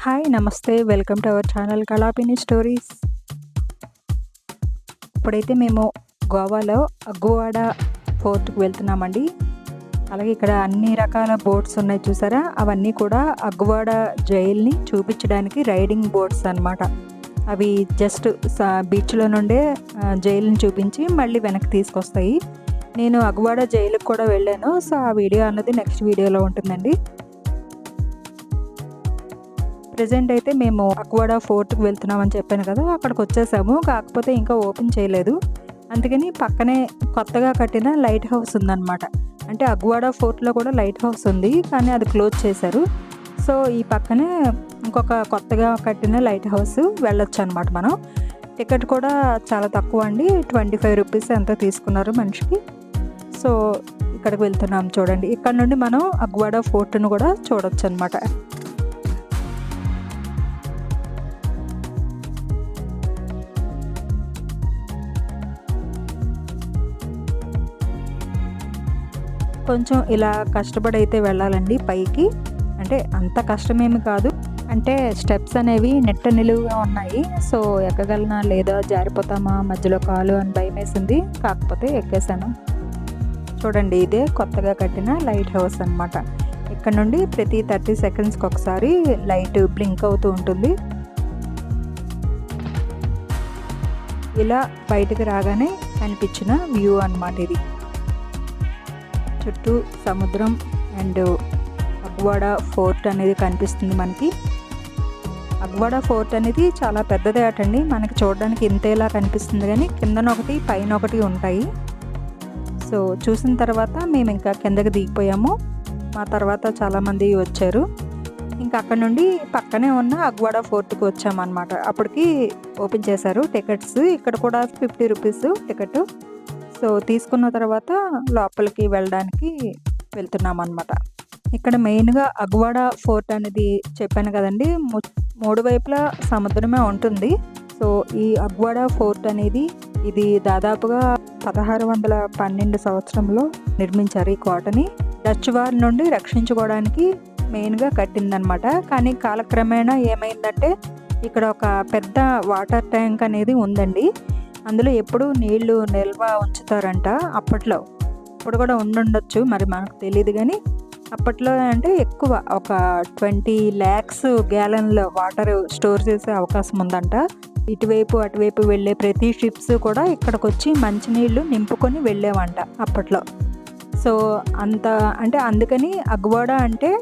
Hi నమస్తే welcome to our channel Kalapini stories. ఇప్పుడైతే మేము గోవాలో అగ్గువాడ ఫోర్ట్కి వెళ్తున్నామండి. అలాగే ఇక్కడ అన్ని రకాల బోట్స్ ఉన్నాయి చూసారా, అవన్నీ కూడా అగ్గువాడ జైల్ని చూపించడానికి రైడింగ్ బోట్స్ అన్నమాట. అవి జస్ట్ బీచ్లో నుండే జైలుని చూపించి మళ్ళీ వెనక్కి తీసుకొస్తాయి. నేను అగ్గువాడ జైలుకి కూడా వెళ్ళాను. సో ఆ వీడియో అన్నది నెక్స్ట్ వీడియోలో ఉంటుందండి. ప్రెజెంట్ అయితే మేము అగ్గువాడ ఫోర్ట్కి వెళ్తున్నామని చెప్పాను కదా, అక్కడికి వచ్చేసాము. కాకపోతే ఇంకా ఓపెన్ చేయలేదు. అందుకని పక్కనే కొత్తగా కట్టిన లైట్ హౌస్ ఉందన్నమాట. అంటే అగ్గువాడ ఫోర్ట్లో కూడా లైట్ హౌస్ ఉంది, కానీ అది క్లోజ్ చేశారు. సో ఈ పక్కనే ఇంకొక కొత్తగా కట్టిన లైట్ హౌస్ వెళ్ళొచ్చు అనమాట. మనం టికెట్ కూడా చాలా తక్కువ అండి, 25 రూపీస్ ఎంతో తీసుకున్నారు మనిషికి. సో ఇక్కడికి వెళ్తున్నాం చూడండి. ఇక్కడ నుండి మనం అగ్గువాడ ఫోర్ట్ను కూడా చూడొచ్చు అనమాట. కొంచెం ఇలా కష్టపడి అయితే వెళ్ళాలండి పైకి. అంటే అంత కష్టమేమి కాదు, అంటే స్టెప్స్ అనేవి నెట్ట నిలువుగా ఉన్నాయి. సో ఎక్కగలనా లేదా, జారిపోతామా మధ్యలో కాలు అని భయం వేసింది. కాకపోతే ఎక్కేసాను. చూడండి, ఇదే కొత్తగా కట్టిన లైట్ హౌస్ అనమాట. ఇక్కడ నుండి ప్రతి 30 సెకండ్స్కి ఒకసారి లైట్ బ్లింక్ అవుతూ ఉంటుంది. ఇలా బయటకు రాగానే కనిపించిన వ్యూ అన్నమాట ఇది. చుట్టూ సముద్రం అండ్ అగ్గువాడ ఫోర్ట్ అనేది కనిపిస్తుంది మనకి. అగ్గువాడ ఫోర్ట్ అనేది చాలా పెద్దదే అటండి. మనకి చూడడానికి ఇంతేలా కనిపిస్తుంది, కానీ కిందన ఒకటి పైన ఒకటి ఉంటాయి. సో చూసిన తర్వాత మేము ఇంకా కిందకి దిగిపోయాము. మా తర్వాత చాలామంది వచ్చారు. ఇంకా అక్కడ నుండి పక్కనే ఉన్న అగ్గువాడ ఫోర్ట్కి వచ్చామన్నమాట. అప్పటికి ఓపెన్ చేశారు టికెట్స్. ఇక్కడ కూడా 50 రూపీస్ టికెట్. సో తీసుకున్న తర్వాత లోపలికి వెళ్ళడానికి వెళ్తున్నాం అన్నమాట. ఇక్కడ మెయిన్గా అగ్గువాడ ఫోర్ట్ అనేది చెప్పాను కదండి, 3 వైపులా సముద్రమే ఉంటుంది. సో ఈ అగ్గువాడ ఫోర్ట్ అనేది ఇది దాదాపుగా 1612 సంవత్సరంలో నిర్మించారు. ఈ కోటని డచ్ వారి నుండి రక్షించుకోవడానికి మెయిన్గా కట్టిందనమాట. కానీ కాలక్రమేణా ఏమైందంటే ఇక్కడ ఒక పెద్ద వాటర్ ట్యాంక్ అనేది ఉందండి. అందులో ఎప్పుడు నీళ్లు నిల్వ ఉంచుతారంట అప్పట్లో. ఇప్పుడు కూడా ఉండుండొచ్చు, మరి మనకు తెలియదు. కానీ అప్పట్లో అంటే ఎక్కువ ఒక 20 lakhs గ్యాలన్ల వాటర్ స్టోర్ చేసే అవకాశం ఉందంట. ఇటువైపు అటువైపు వెళ్ళే ప్రతి షిప్స్ కూడా ఇక్కడికి వచ్చి మంచినీళ్ళు నింపుకొని వెళ్ళేవంట అప్పట్లో. సో అంత అంటే అందుకని అగ్గువాడ అంటే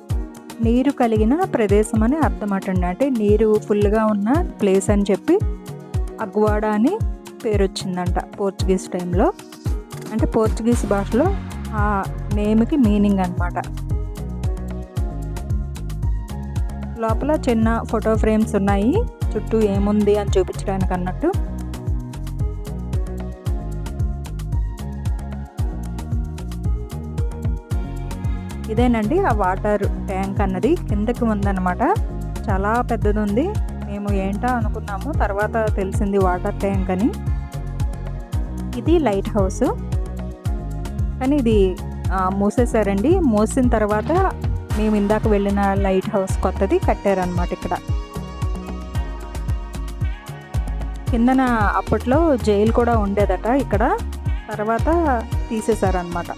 నీరు కలిగిన ప్రదేశం అని అర్థం అటండి. అంటే నీరు ఫుల్గా ఉన్న ప్లేస్ అని చెప్పి అగ్గువాడ అని పేరు వచ్చిందంట పోర్చుగీస్ టైంలో. అంటే పోర్చుగీస్ భాషలో ఆ నేమ్కి మీనింగ్ అనమాట. లోపల చిన్న ఫోటో ఫ్రేమ్స్ ఉన్నాయి, చుట్టూ ఏముంది అని చూపించడానికి అన్నట్టు. ఇదేనండి ఆ వాటర్ ట్యాంక్ అన్నది, కిందకి ఉందన్నమాట. చాలా పెద్దది ఉంది. మేము ఏంటో అనుకున్నాము, తర్వాత తెలిసింది వాటర్ ట్యాంక్ అని. ఇది లైట్ హౌస్, కానీ ఇది మూసేశారండి. మూసిన తర్వాత మేము ఇందాక వెళ్ళిన లైట్ హౌస్ కొత్తది కట్టారనమాట. ఇక్కడ కిందన అప్పట్లో జైలు కూడా ఉండేదట ఇక్కడ, తర్వాత తీసేశారనమాట.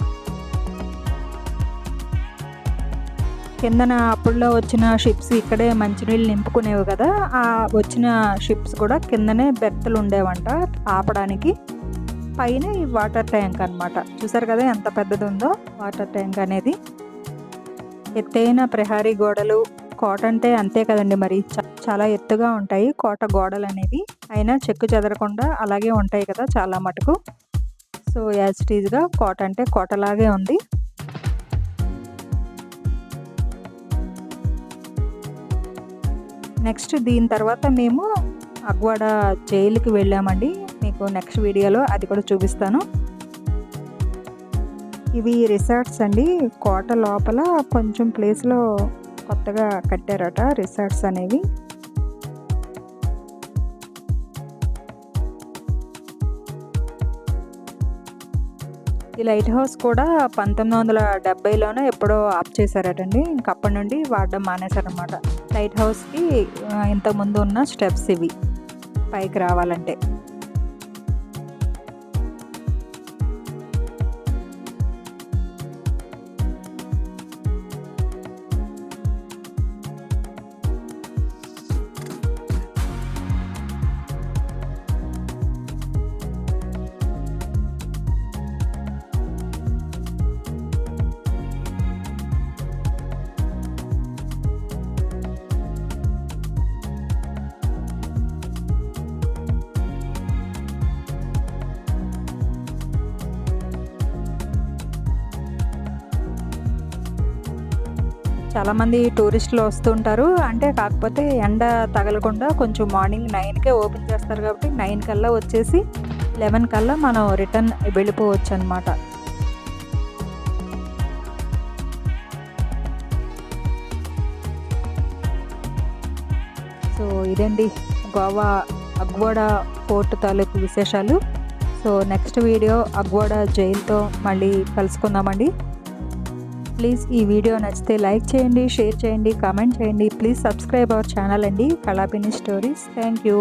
కిందన అప్పుడులో వచ్చిన షిప్స్ ఇక్కడే మంచినీళ్ళు నింపుకునేవి కదా, ఆ వచ్చిన షిప్స్ కూడా కిందనే బెర్తలు ఉండేవంట ఆపడానికి. పైన ఈ వాటర్ ట్యాంక్ అనమాట. చూసారు కదా ఎంత పెద్దది ఉందో వాటర్ ట్యాంక్ అనేది. ఎత్తైన ప్రహారీ గోడలు, కోట అంటే అంతే కదండి, మరి చాలా ఎత్తుగా ఉంటాయి కోట గోడలు అనేవి. అయినా చెక్కు చెదరకుండా అలాగే ఉంటాయి కదా చాలా మటుకు. సో యాజ్ ఇట్ ఈజ్గా కోట అంటే కోటలాగే ఉంది. నెక్స్ట్ దీని తర్వాత మేము అగ్గువాడ జైలుకి వెళ్ళామండి. మీకు నెక్స్ట్ వీడియోలో అది కూడా చూపిస్తాను. ఇవి రిసార్ట్స్ అండి. కోట లోపల కొంచెం ప్లేస్లో కొత్తగా కట్టారట రిసార్ట్స్ అనేవి. ఈ లైట్ హౌస్ కూడా 1970లోనే ఎప్పుడో ఆఫ్ చేశారటండి. ఇంకప్పటి నుండి వాడడం మానేశారనమాట. లైట్ హౌస్కి ఇంతకుముందు ఉన్న స్టెప్స్ ఇవి పైకి రావాలంటే. చాలామంది టూరిస్టులు వస్తుంటారు. అంటే కాకపోతే ఎండ తగలకుండా కొంచెం మార్నింగ్ 9కే ఓపెన్ చేస్తారు కాబట్టి 9 కల్లా వచ్చేసి 11 కల్లా మనం రిటర్న్ వెళ్ళిపోవచ్చు అనమాట. సో ఇదండి గోవా అగ్వాడా ఫోర్ట్ తాలూకు విశేషాలు. సో నెక్స్ట్ వీడియో అగ్వాడా జైల్తో మళ్ళీ కలుసుకుందామండి. ప్లీజ్ ఈ వీడియో నచ్చితే లైక్ చేయండి, షేర్ చేయండి, కామెంట్ చేయండి. ప్లీజ్ సబ్స్క్రైబ్ అవర్ ఛానల్ అండి, కళాపిని స్టోరీస్. Thank you.